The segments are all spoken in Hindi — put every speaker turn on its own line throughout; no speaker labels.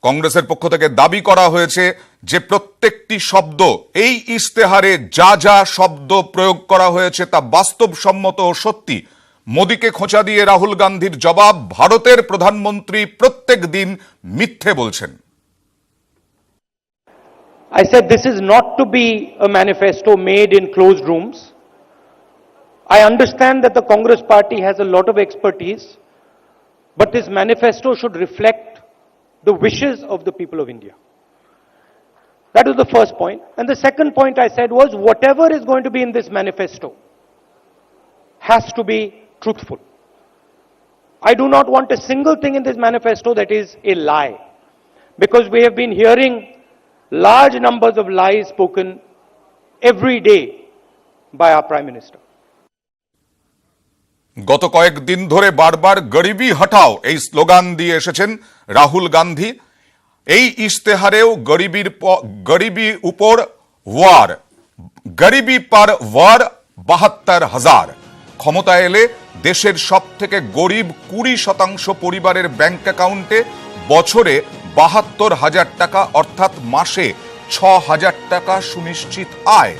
কংগ্রেসের পক্ষ থেকে দাবি করা হয়েছে যে প্রত্যেকটি শব্দ এই ইশতেহারে যা যা শব্দ প্রয়োগ করা হয়েছে তা বাস্তবসম্মত ও সত্যি। মোদিকে খোঁচা দিয়ে রাহুল গান্ধীর জবাব, ভারতের প্রধানমন্ত্রী প্রত্যেক দিন মিথ্যে বলছেন।
I said this is not to be a manifesto made in closed rooms. I understand that the Congress party has a lot of expertise, but this manifesto should reflect the wishes of the people of India. That was the first point. And the second point I said was whatever is going to be in this manifesto has to be truthful. I do not want a single thing in this manifesto that is a lie, because we have been hearing large numbers of lies spoken every day by our Prime Minister.
গত কয়েকদিন ধরে বারবার গরিবি হটাও এই স্লোগান দিয়ে এসেছেন রাহুল গান্ধী। এই ইশতেহারেও গরিবি উপর ওয়ার, গরিবি পার ওয়ার ৭২,০০০। ক্ষমতা এলে দেশের সব থেকে গরিব ২০% পরিবারের ব্যাংক অ্যাকাউন্টে বছরে ৭২,০০০ টাকা অর্থাৎ মাসে ৬,০০০ টাকা সুনিশ্চিত আয়।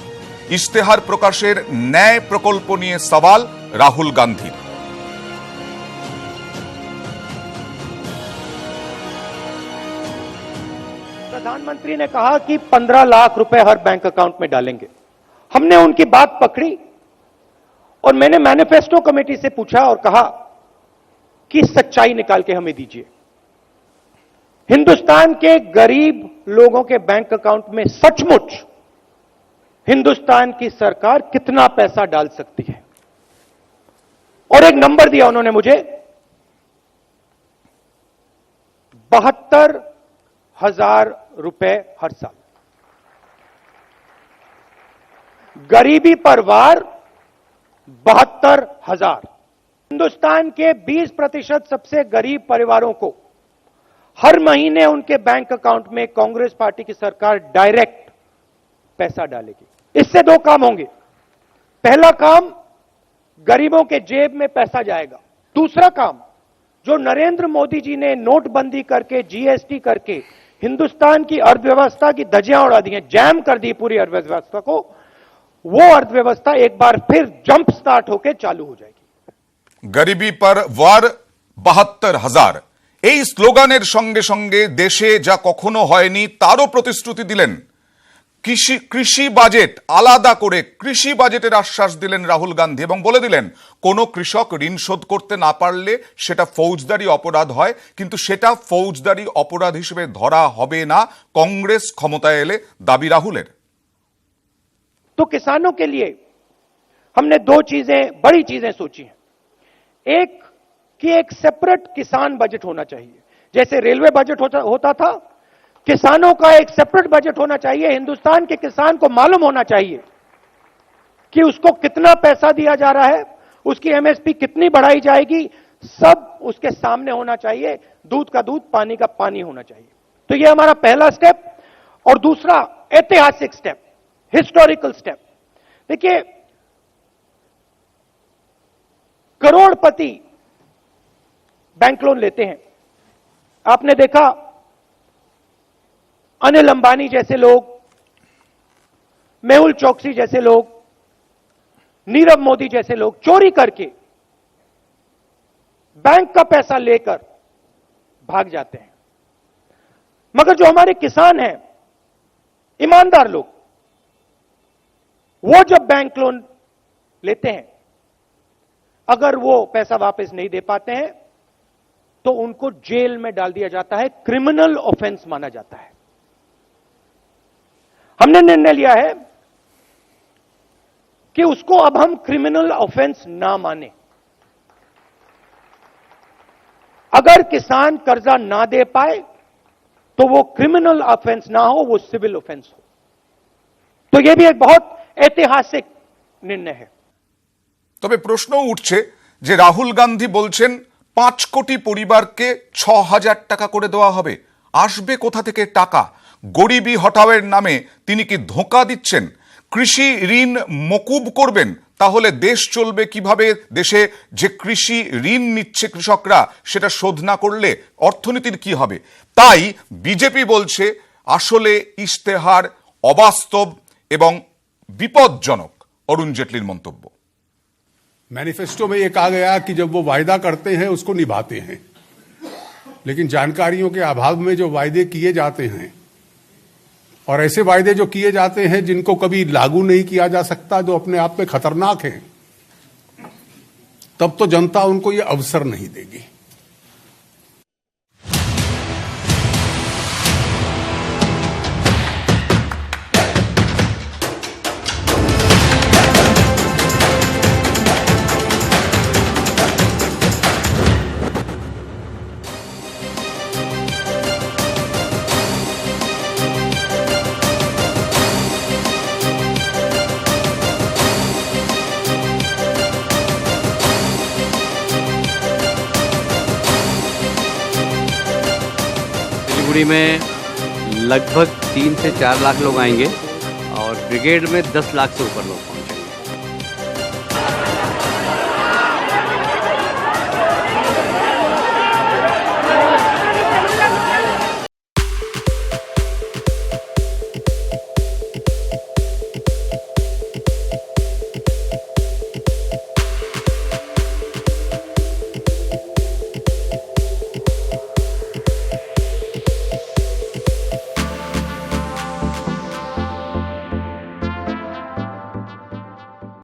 ইশতেহার প্রকাশের ন্যায় প্রকল্প নিয়ে সওয়াল রাহুল গান্ধীর।
प्रधानमंत्री ने कहा कि 15 लाख रुपए हर बैंक अकाउंट में डालेंगे। हमने उनकी बात पकड़ी और मैंने मैनिफेस्टो कमेटी से पूछा और कहा कि सच्चाई निकाल के हमें दीजिए। हिंदुस्तान के गरीब लोगों के बैंक अकाउंट में सचमुच हिंदुस्तान की सरकार कितना पैसा डाल सकती है। और एक नंबर दिया उन्होंने मुझे, 72,000 रुपए हर साल। गरीबी पर वार 72,000। हिंदुस्तान के 20% सबसे गरीब परिवारों को हर महीने उनके बैंक अकाउंट में कांग्रेस पार्टी की सरकार डायरेक्ट पैसा डालेगी। इससे दो काम होंगे। पहला काम, गरीबों के जेब में पैसा जाएगा। दूसरा काम, जो नरेंद्र मोदी जी ने नोटबंदी करके, जीएसटी करके हिंदुस्तान की अर्थव्यवस्था की धज्जियां उड़ा दी हैं, जैम कर दी पूरी अर्थव्यवस्था को, वो अर्थव्यवस्था एक बार फिर जंप स्टार्ट होकर चालू हो जाएगी।
গরিবি পার ওয়ার ৭২,০০০ এই স্লোগানের সঙ্গে সঙ্গে দেশে যা কখনো হয়নি তারও প্রতিশ্রুতি দিলেন। কৃষি বাজেট আলাদা করে কৃষি বাজেটের আশ্বাস দিলেন রাহুল গান্ধী এবং বলে দিলেন কোনো কৃষক ঋণ শোধ করতে না পারলে সেটা ফৌজদারি অপরাধ হয়, কিন্তু সেটা ফৌজদারি অপরাধ হিসেবে ধরা হবে না कांग्रेस ক্ষমতায় এলে, দাবি রাহুলের।
तो किसानों के लिए हमने दो चीजें, बड़ी चीजें सोची हैं। एक कि एक सेपरेट किसान बजट होना चाहिए, जैसे रेलवे बजट होता था, किसानों का एक सेपरेट बजट होना चाहिए। हिंदुस्तान के किसान को मालूम होना चाहिए कि उसको कितना पैसा दिया जा रहा है, उसकी एमएसपी कितनी बढ़ाई जाएगी, सब उसके सामने होना चाहिए। दूध का दूध, पानी का पानी होना चाहिए। तो यह हमारा पहला स्टेप। और दूसरा ऐतिहासिक स्टेप, हिस्टोरिकल स्टेप। देखिए, करोड़पति बैंक लोन लेते हैं। आपने देखा अनिल अंबानी जैसे लोग, मेहुल चोकसी जैसे लोग, नीरव मोदी जैसे लोग चोरी करके बैंक का पैसा लेकर भाग जाते हैं। मगर जो हमारे किसान हैं, ईमानदार लोग, वो जब बैंक लोन लेते हैं, अगर वो पैसा वापस नहीं दे पाते हैं तो उनको जेल में डाल दिया जाता है, क्रिमिनल ऑफेंस माना जाता है। हमने निर्णय लिया है कि उसको अब हम क्रिमिनल ऑफेंस ना माने। अगर किसान कर्जा ना दे पाए तो वो क्रिमिनल ऑफेंस ना हो, वो सिविल ऑफेंस हो। तो यह भी एक बहुत ऐतिहासिक निर्णय है।
তবে প্রশ্ন উঠছে যে রাহুল গান্ধী বলছেন ৫ কোটি পরিবারকে ৬,০০০ টাকা করে দেওয়া হবে, আসবে কোথা থেকে টাকা? গরিবি হটাওয়ের নামে তিনি কি ধোঁকা দিচ্ছেন? কৃষি ঋণ মকুব করবেন তাহলে দেশ চলবে কিভাবে? দেশে যে কৃষি ঋণ নিচ্ছে কৃষকরা সেটা শোধ না করলে অর্থনীতির কি হবে? তাই বিজেপি বলছে আসলে ইশতেহার অবাস্তব এবং বিপজ্জনক। অরুণ জেটলির মন্তব্য।
मैनिफेस्टो में ये कहा गया कि जब वो वायदा करते हैं उसको निभाते हैं, लेकिन जानकारियों के अभाव में जो वायदे किए जाते हैं और ऐसे वायदे जो किए जाते हैं जिनको कभी लागू नहीं किया जा सकता, जो अपने आप में खतरनाक है, तब तो जनता उनको ये अवसर नहीं देगी।
सिलीगुड़ी में लगभग 3 से 4 लाख लोग आएंगे और ब्रिगेड में 10 लाख से ऊपर लोग पहुंचेंगे।